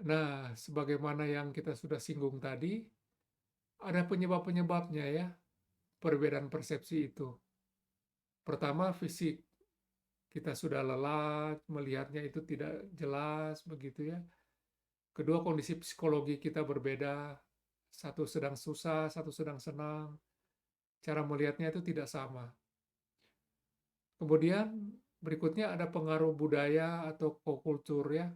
Nah, sebagaimana yang kita sudah singgung tadi, ada penyebab-penyebabnya ya, perbedaan persepsi itu. Pertama, fisik. Kita sudah lelah, melihatnya itu tidak jelas, begitu ya. Kedua, kondisi psikologi kita berbeda. Satu sedang susah, satu sedang senang. Cara melihatnya itu tidak sama. Kemudian berikutnya ada pengaruh budaya atau kultur ya.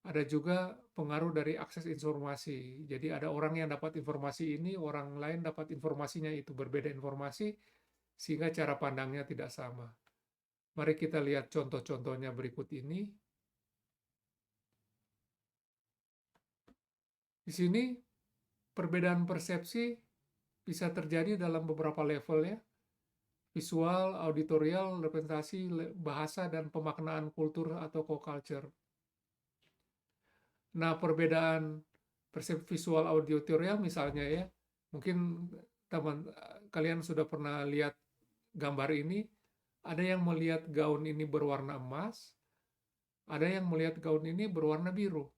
Ada juga pengaruh dari akses informasi. Jadi ada orang yang dapat informasi ini, orang lain dapat informasinya itu, berbeda informasi, sehingga cara pandangnya tidak sama. Mari kita lihat contoh-contohnya berikut ini. Di sini perbedaan persepsi bisa terjadi dalam beberapa level ya. Visual, auditorial, representasi, bahasa, dan pemaknaan kultur atau co-culture. Nah, perbedaan persepsi visual auditorial misalnya ya, mungkin teman kalian sudah pernah lihat gambar ini, ada yang melihat gaun ini berwarna emas, ada yang melihat gaun ini berwarna biru.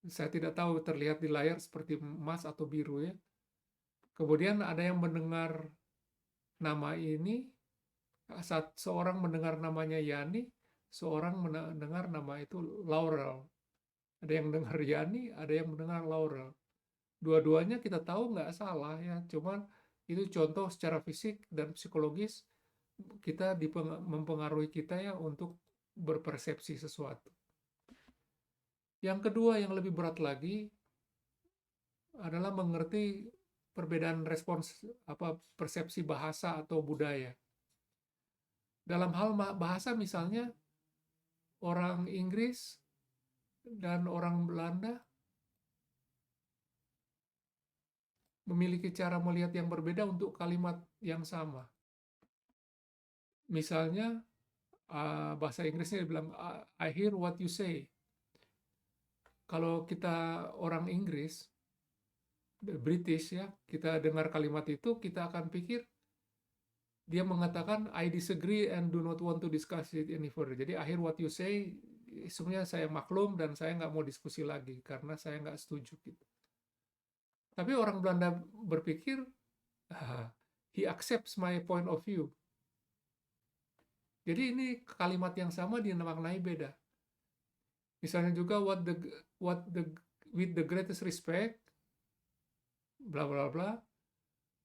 Saya tidak tahu terlihat di layar seperti emas atau biru ya. Kemudian ada yang mendengar nama ini, saat seorang mendengar namanya Yani, seorang mendengar nama itu Laurel. Ada yang mendengar Yani, ada yang mendengar Laurel. Dua-duanya kita tahu nggak salah ya, cuman itu contoh secara fisik dan psikologis kita mempengaruhi kita ya untuk berpersepsi sesuatu. Yang kedua yang lebih berat lagi adalah mengerti perbedaan respons persepsi bahasa atau budaya. Dalam hal bahasa misalnya orang Inggris dan orang Belanda memiliki cara melihat yang berbeda untuk kalimat yang sama. Misalnya bahasa Inggrisnya dibilang I hear what you say. Kalau kita orang Inggris, British ya, kita dengar kalimat itu, kita akan pikir dia mengatakan I disagree and do not want to discuss it any further. Jadi I hear what you say, sebenarnya saya maklum dan saya nggak mau diskusi lagi karena saya nggak setuju gitu. Tapi orang Belanda berpikir he accepts my point of view. Jadi ini kalimat yang sama dimaknai beda. Misalnya juga what the with the greatest respect bla bla bla,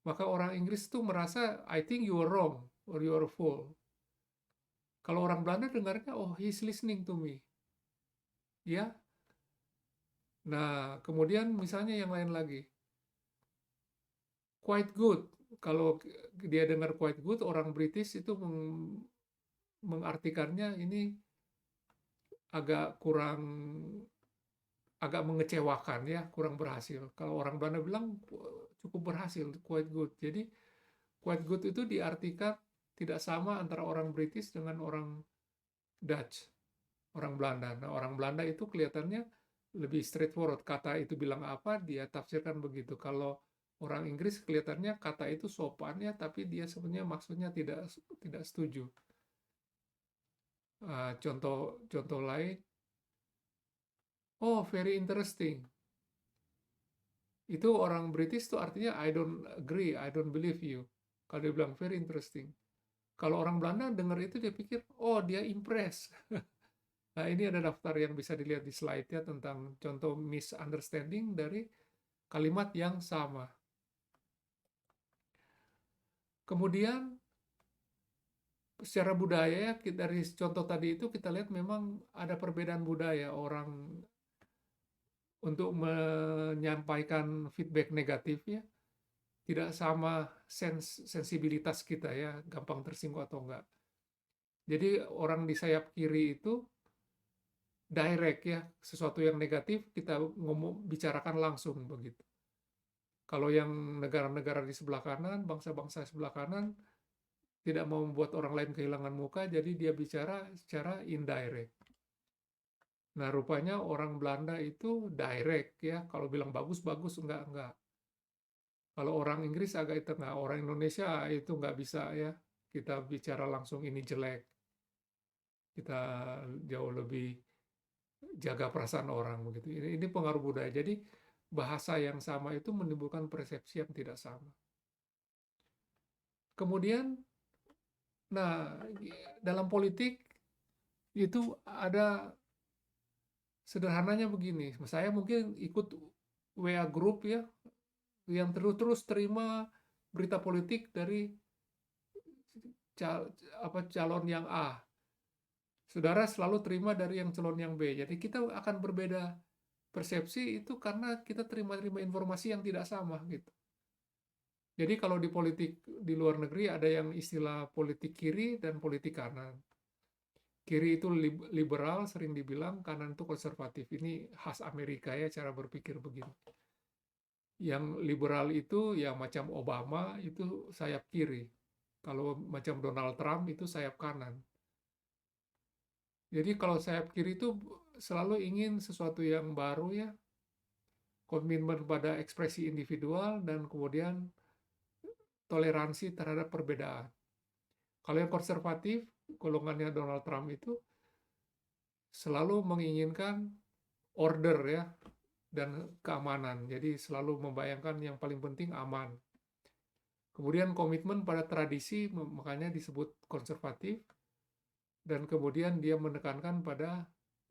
maka orang Inggris tuh merasa I think you are wrong or you are full. Kalau orang Belanda dengarnya oh he's listening to me. Ya. Nah, kemudian misalnya yang lain lagi. Quite good. Kalau dia dengar quite good, orang British itu mengartikannya ini agak mengecewakan ya, kurang berhasil. Kalau orang Belanda bilang cukup berhasil, quite good. Jadi quite good itu diartikan tidak sama antara orang British dengan orang Dutch, orang Belanda. Nah, orang Belanda itu kelihatannya lebih straightforward. Kata itu bilang apa, dia tafsirkan begitu. Kalau orang Inggris kelihatannya kata itu sopan ya, tapi dia sebenarnya maksudnya tidak setuju. Contoh lain, oh very interesting. Itu orang British tuh artinya I don't agree, I don't believe you. Kalau dia bilang very interesting. Kalau orang Belanda dengar itu dia pikir, oh dia impress. Nah ini ada daftar yang bisa dilihat di slide ya tentang contoh misunderstanding dari kalimat yang sama. Kemudian secara budaya ya dari contoh tadi itu kita lihat memang ada perbedaan budaya orang untuk menyampaikan feedback negatif ya. Tidak sama sensibilitas kita ya, gampang tersinggung atau enggak. Jadi orang di sayap kiri itu direct ya, sesuatu yang negatif kita bicarakan langsung begitu. Kalau yang negara-negara di sebelah kanan, bangsa-bangsa sebelah kanan tidak mau membuat orang lain kehilangan muka, jadi dia bicara secara indirect. Nah, rupanya orang Belanda itu direct ya, kalau bilang bagus bagus, enggak. Kalau orang Inggris agak di tengah, orang Indonesia itu nggak bisa ya, kita bicara langsung ini jelek. Kita jauh lebih jaga perasaan orang begitu. Ini pengaruh budaya. Jadi bahasa yang sama itu menimbulkan persepsi yang tidak sama. Kemudian, nah, dalam politik itu ada sederhananya begini. Saya mungkin ikut WA group ya, yang terus terima berita politik dari calon yang A. Saudara selalu terima dari yang calon yang B. Jadi kita akan berbeda persepsi itu karena kita terima informasi yang tidak sama gitu. Jadi kalau di politik di luar negeri ada yang istilah politik kiri dan politik kanan. Kiri itu liberal, sering dibilang, kanan itu konservatif. Ini khas Amerika ya, cara berpikir begini. Yang liberal itu ya macam Obama itu sayap kiri. Kalau macam Donald Trump itu sayap kanan. Jadi kalau sayap kiri itu selalu ingin sesuatu yang baru ya, komitmen pada ekspresi individual dan kemudian toleransi terhadap perbedaan. Kalau yang konservatif, golongannya Donald Trump itu selalu menginginkan order ya dan keamanan. Jadi selalu membayangkan yang paling penting aman. Kemudian komitmen pada tradisi, makanya disebut konservatif. Dan kemudian dia menekankan pada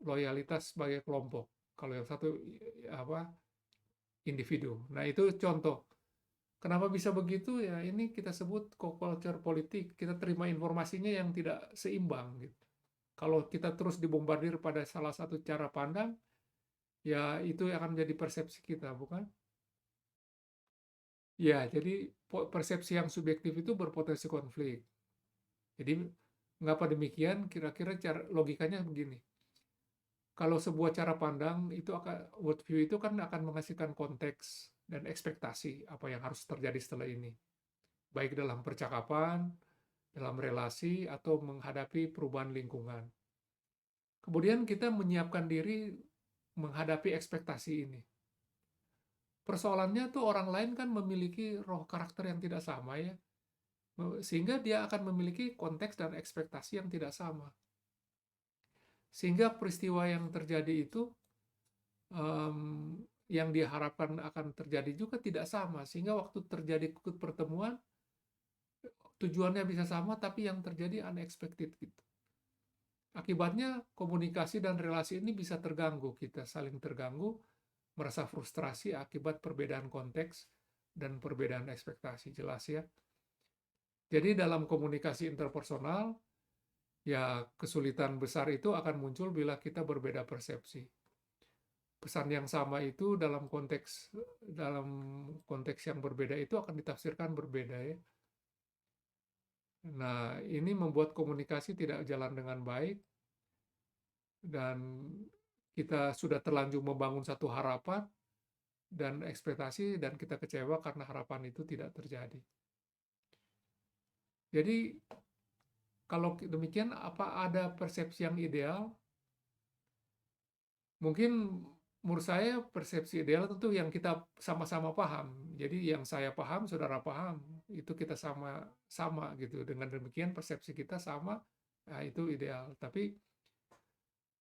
loyalitas sebagai kelompok. Kalau yang satu individu. Nah, itu contoh. Kenapa bisa begitu? Ya, ini kita sebut culture politik. Kita terima informasinya yang tidak seimbang gitu. Kalau kita terus dibombardir pada salah satu cara pandang, ya itu akan menjadi persepsi kita, bukan? Ya, jadi persepsi yang subjektif itu berpotensi konflik. Jadi, mengapa demikian? Kira-kira logikanya begini. Kalau sebuah cara pandang itu worldview itu kan akan menghasilkan konteks dan ekspektasi apa yang harus terjadi setelah ini, baik dalam percakapan, dalam relasi, atau menghadapi perubahan lingkungan. Kemudian kita menyiapkan diri menghadapi ekspektasi ini. Persoalannya tuh orang lain kan memiliki roh karakter yang tidak sama ya, sehingga dia akan memiliki konteks dan ekspektasi yang tidak sama. Sehingga peristiwa yang terjadi itu yang diharapkan akan terjadi juga tidak sama, sehingga waktu terjadi pertemuan tujuannya bisa sama tapi yang terjadi unexpected gitu. Akibatnya komunikasi dan relasi ini bisa terganggu, kita saling terganggu, merasa frustrasi akibat perbedaan konteks dan perbedaan ekspektasi, jelas ya. Jadi dalam komunikasi interpersonal ya kesulitan besar itu akan muncul bila kita berbeda persepsi. Pesan yang sama itu dalam konteks yang berbeda itu akan ditafsirkan berbeda ya. Nah, ini membuat komunikasi tidak jalan dengan baik dan kita sudah terlanjur membangun satu harapan dan ekspektasi dan kita kecewa karena harapan itu tidak terjadi. Jadi kalau demikian, apa ada persepsi yang ideal? Mungkin menurut saya persepsi ideal tentu yang kita sama-sama paham. Jadi yang saya paham, saudara paham, itu kita sama gitu. Dengan demikian persepsi kita sama, nah itu ideal. Tapi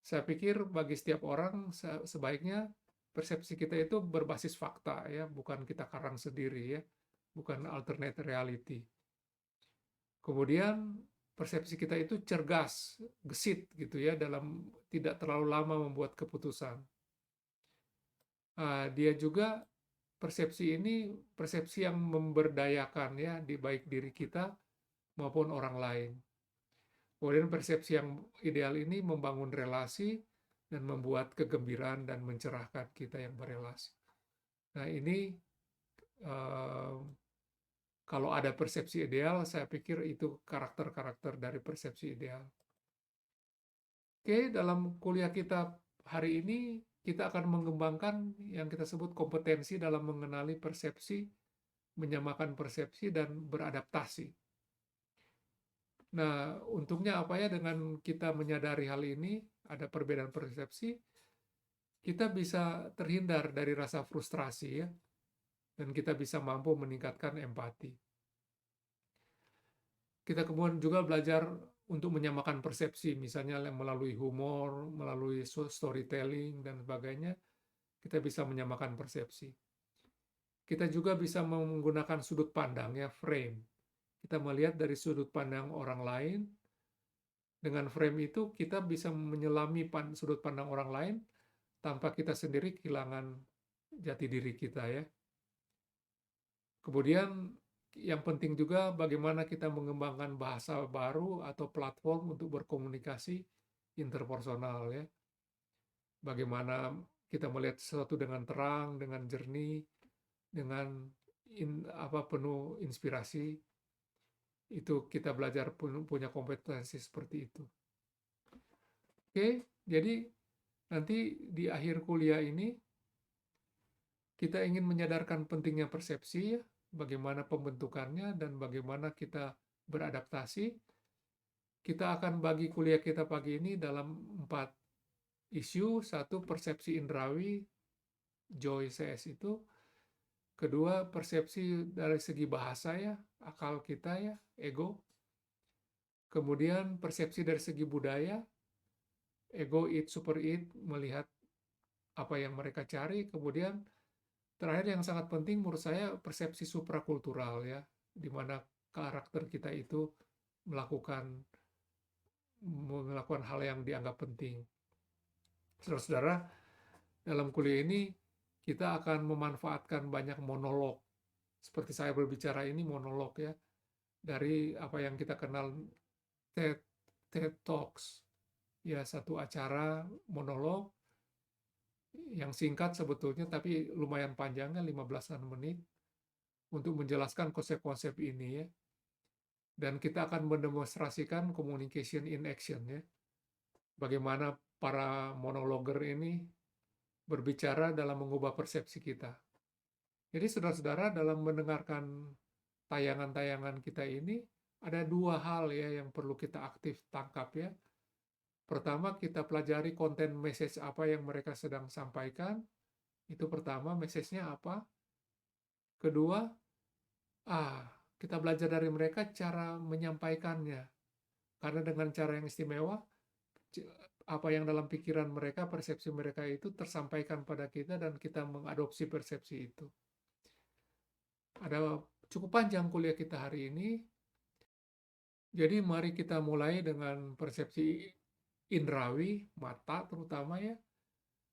saya pikir bagi setiap orang sebaiknya persepsi kita itu berbasis fakta ya, bukan kita karang sendiri ya, bukan alternate reality. Kemudian persepsi kita itu cergas, gesit gitu ya, dalam tidak terlalu lama membuat keputusan. Dia juga persepsi ini persepsi yang memberdayakan ya, di baik diri kita maupun orang lain. Kemudian persepsi yang ideal ini membangun relasi dan membuat kegembiraan dan mencerahkan kita yang berelasi. Nah ini kalau ada persepsi ideal, saya pikir itu karakter-karakter dari persepsi ideal. Oke, dalam kuliah kita hari ini, kita akan mengembangkan yang kita sebut kompetensi dalam mengenali persepsi, menyamakan persepsi, dan beradaptasi. Nah, untungnya apa ya dengan kita menyadari hal ini, ada perbedaan persepsi, kita bisa terhindar dari rasa frustrasi ya, dan kita bisa mampu meningkatkan empati. Kita kemudian juga belajar untuk menyamakan persepsi, misalnya melalui humor, melalui storytelling, dan sebagainya, kita bisa menyamakan persepsi. Kita juga bisa menggunakan sudut pandang, ya, frame. Kita melihat dari sudut pandang orang lain. Dengan frame itu kita bisa menyelami sudut pandang orang lain tanpa kita sendiri kehilangan jati diri kita, ya. Kemudian yang penting juga bagaimana kita mengembangkan bahasa baru atau platform untuk berkomunikasi interpersonal, ya. Bagaimana kita melihat sesuatu dengan terang, dengan jernih, dengan penuh inspirasi. Itu kita belajar punya kompetensi seperti itu. Oke, jadi nanti di akhir kuliah ini kita ingin menyadarkan pentingnya persepsi, ya, bagaimana pembentukannya dan bagaimana kita beradaptasi. Kita akan bagi kuliah kita pagi ini dalam 4 isu. Satu, persepsi indrawi, Joy CS itu. Kedua, persepsi dari segi bahasa, ya, akal kita, ya, ego. Kemudian persepsi dari segi budaya, ego, id, super id, melihat apa yang mereka cari. Kemudian terakhir yang sangat penting menurut saya, persepsi suprakultural, ya, di mana karakter kita itu melakukan hal yang dianggap penting. Saudara-saudara, dalam kuliah ini kita akan memanfaatkan banyak monolog. Seperti saya berbicara ini monolog, ya, dari apa yang kita kenal TED Talks, ya, satu acara monolog yang singkat sebetulnya tapi lumayan panjangnya, 15-an menit, untuk menjelaskan konsep-konsep ini, ya. Dan kita akan mendemonstrasikan communication in action, ya. Bagaimana para monologer ini berbicara dalam mengubah persepsi kita. Jadi saudara-saudara, dalam mendengarkan tayangan-tayangan kita ini, ada 2 hal, ya, yang perlu kita aktif tangkap, ya. Pertama, kita pelajari konten message apa yang mereka sedang sampaikan. Itu pertama, message-nya apa. Kedua, kita belajar dari mereka cara menyampaikannya. Karena dengan cara yang istimewa, apa yang dalam pikiran mereka, persepsi mereka itu tersampaikan pada kita dan kita mengadopsi persepsi itu. Ada cukup panjang kuliah kita hari ini. Jadi mari kita mulai dengan persepsi indrawi, mata terutama, ya,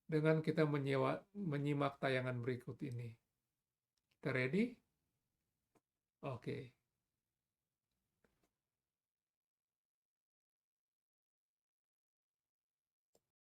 dengan kita menyimak tayangan berikut ini. Kita ready? Oke.